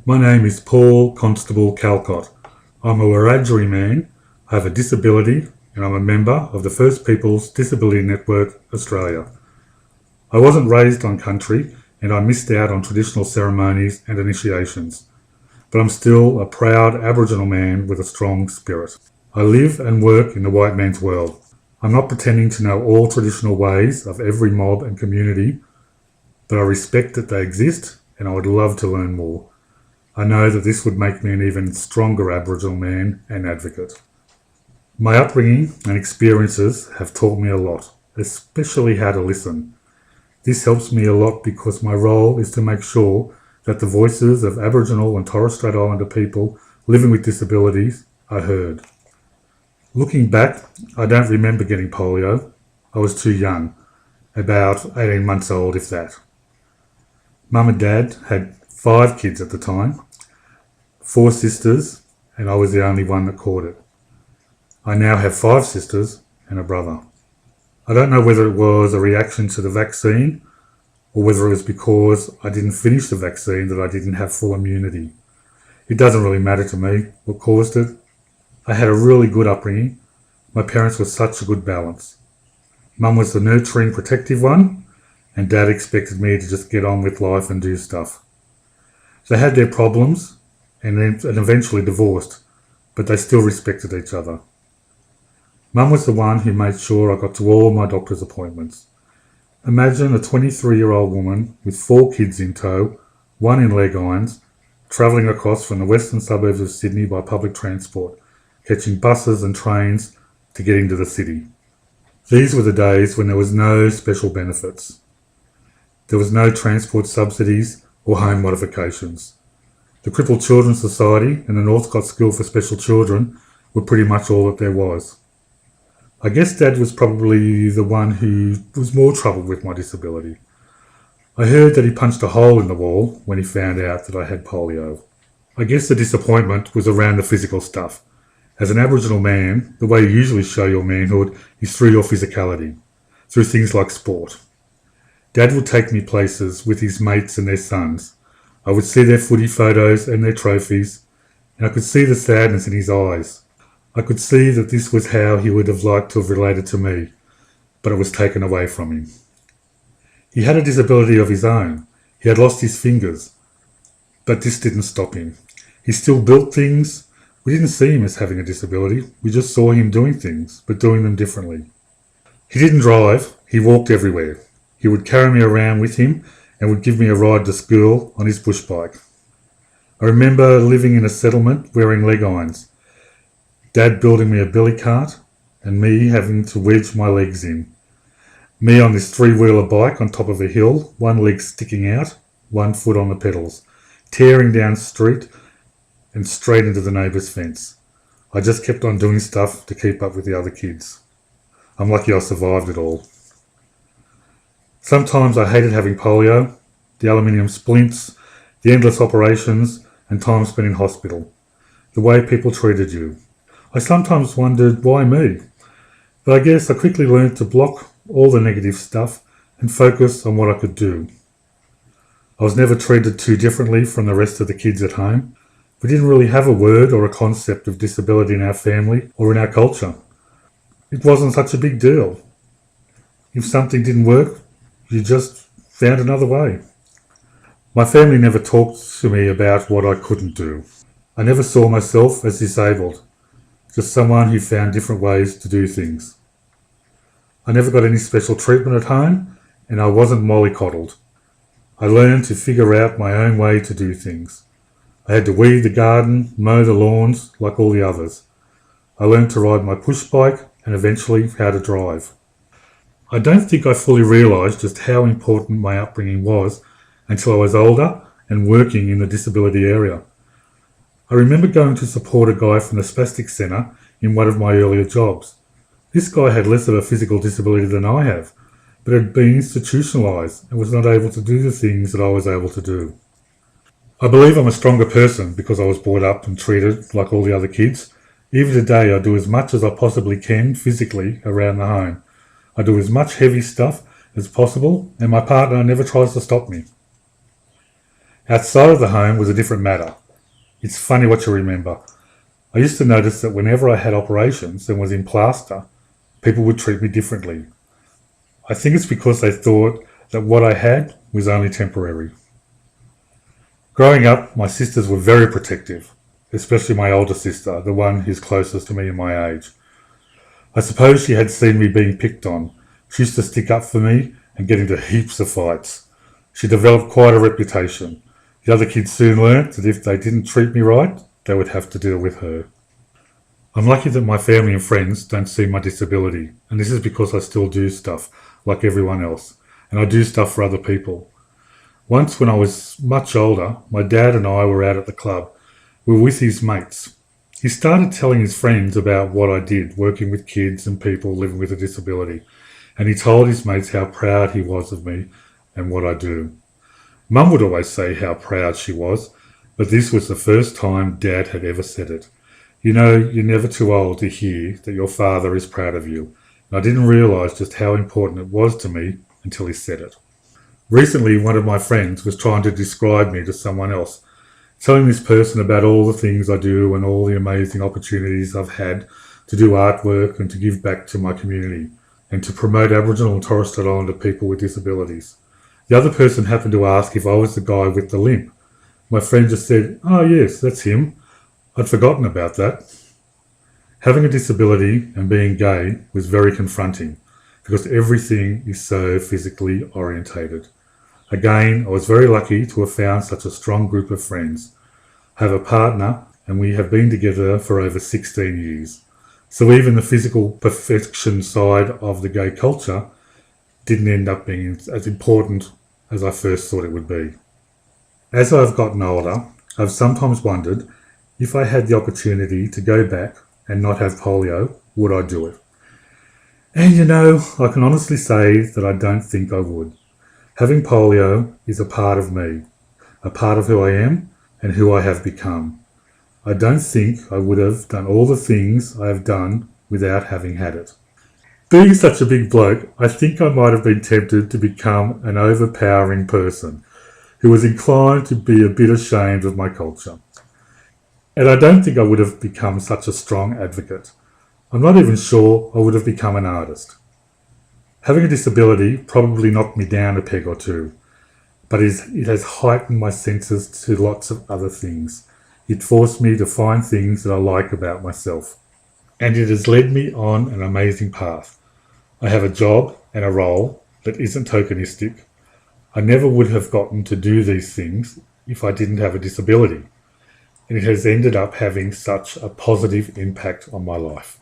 My name is Paul Constable Calcott. I'm a Wiradjuri man, I have a disability, and I'm a member of the First Peoples Disability Network Australia. I wasn't raised on country and I missed out on traditional ceremonies and initiations, but I'm still a proud Aboriginal man with a strong spirit. I live and work in the white man's world. I'm not pretending to know all traditional ways of every mob and community, but I respect that they exist and I would love to learn more. I know that this would make me an even stronger Aboriginal man and advocate. My upbringing and experiences have taught me a lot, especially how to listen. This helps me a lot because my role is to make sure that the voices of Aboriginal and Torres Strait Islander people living with disabilities are heard. Looking back, I don't remember getting polio. I was too young, about 18 months old if that. Mum and Dad had 5 kids at the time, 4 sisters, and I was the only one that caught it. I now have 5 sisters and a brother. I don't know whether it was a reaction to the vaccine or whether it was because I didn't finish the vaccine that I didn't have full immunity. It doesn't really matter to me what caused it. I had a really good upbringing. My parents were such a good balance. Mum was the nurturing, protective one, and Dad expected me to just get on with life and do stuff. They had their problems and eventually divorced, but they still respected each other. Mum was the one who made sure I got to all my doctor's appointments. Imagine a 23-year-old woman with 4 kids in tow, 1 in leg irons, travelling across from the western suburbs of Sydney by public transport, catching buses and trains to get into the city. These were the days when there was no special benefits. There was no transport subsidies or home modifications. The Crippled Children's Society and the Northcott School for Special Children were pretty much all that there was. I guess Dad was probably the one who was more troubled with my disability. I heard that he punched a hole in the wall when he found out that I had polio. I guess the disappointment was around the physical stuff. As an Aboriginal man, the way you usually show your manhood is through your physicality, through things like sport. Dad would take me places with his mates and their sons. I would see their footy photos and their trophies, and I could see the sadness in his eyes. I could see that this was how he would have liked to have related to me, but it was taken away from him. He had a disability of his own. He had lost his fingers, but this didn't stop him. He still built things. We didn't see him as having a disability. We just saw him doing things, but doing them differently. He didn't drive. He walked everywhere. He would carry me around with him and would give me a ride to school on his push bike. I remember living in a settlement wearing leg irons, Dad building me a billy cart and me having to wedge my legs in. Me on this 3-wheeler bike on top of a hill, 1 leg sticking out, 1 foot on the pedals, tearing down the street and straight into the neighbour's fence. I just kept on doing stuff to keep up with the other kids. I'm lucky I survived it all. Sometimes I hated having polio, the aluminium splints, the endless operations and time spent in hospital, the way people treated you. I sometimes wondered why me, but I guess I quickly learned to block all the negative stuff and focus on what I could do. I was never treated too differently from the rest of the kids at home. We didn't really have a word or a concept of disability in our family or in our culture. It wasn't such a big deal. If something didn't work, you just found another way. My family never talked to me about what I couldn't do. I never saw myself as disabled, just someone who found different ways to do things. I never got any special treatment at home, and I wasn't mollycoddled. I learned to figure out my own way to do things. I had to weed the garden, mow the lawns, like all the others. I learned to ride my push bike and eventually how to drive. I don't think I fully realised just how important my upbringing was until I was older and working in the disability area. I remember going to support a guy from the Spastic Centre in one of my earlier jobs. This guy had less of a physical disability than I have, but had been institutionalised and was not able to do the things that I was able to do. I believe I'm a stronger person because I was brought up and treated like all the other kids. Even today I do as much as I possibly can physically around the home. I do as much heavy stuff as possible and my partner never tries to stop me. Outside of the home was a different matter. It's funny what you remember. I used to notice that whenever I had operations and was in plaster, people would treat me differently. I think it's because they thought that what I had was only temporary. Growing up, my sisters were very protective, especially my older sister, the one who's closest to me in my age. I suppose she had seen me being picked on. She used to stick up for me and get into heaps of fights. She developed quite a reputation. The other kids soon learnt that if they didn't treat me right, they would have to deal with her. I'm lucky that my family and friends don't see my disability, and this is because I still do stuff like everyone else, and I do stuff for other people. Once when I was much older, my dad and I were out at the club. We were with his mates. He started telling his friends about what I did, working with kids and people living with a disability, and he told his mates how proud he was of me and what I do. Mum would always say how proud she was, but this was the first time Dad had ever said it. You know, you're never too old to hear that your father is proud of you. And I didn't realise just how important it was to me until he said it. Recently, one of my friends was trying to describe me to someone else, telling this person about all the things I do and all the amazing opportunities I've had to do artwork and to give back to my community and to promote Aboriginal and Torres Strait Islander people with disabilities. The other person happened to ask if I was the guy with the limp. My friend just said, "Oh yes, that's him. I'd forgotten about that." Having a disability and being gay was very confronting because everything is so physically orientated. Again, I was very lucky to have found such a strong group of friends. I have a partner and we have been together for over 16 years. So even the physical perfection side of the gay culture didn't end up being as important as I first thought it would be. As I've gotten older, I've sometimes wondered if I had the opportunity to go back and not have polio, would I do it? And you know, I can honestly say that I don't think I would. Having polio is a part of me, a part of who I am and who I have become. I don't think I would have done all the things I have done without having had it. Being such a big bloke, I think I might have been tempted to become an overpowering person who was inclined to be a bit ashamed of my culture. And I don't think I would have become such a strong advocate. I'm not even sure I would have become an artist. Having a disability probably knocked me down a peg or two, but it has heightened my senses to lots of other things. It forced me to find things that I like about myself. And it has led me on an amazing path. I have a job and a role that isn't tokenistic. I never would have gotten to do these things if I didn't have a disability. And it has ended up having such a positive impact on my life.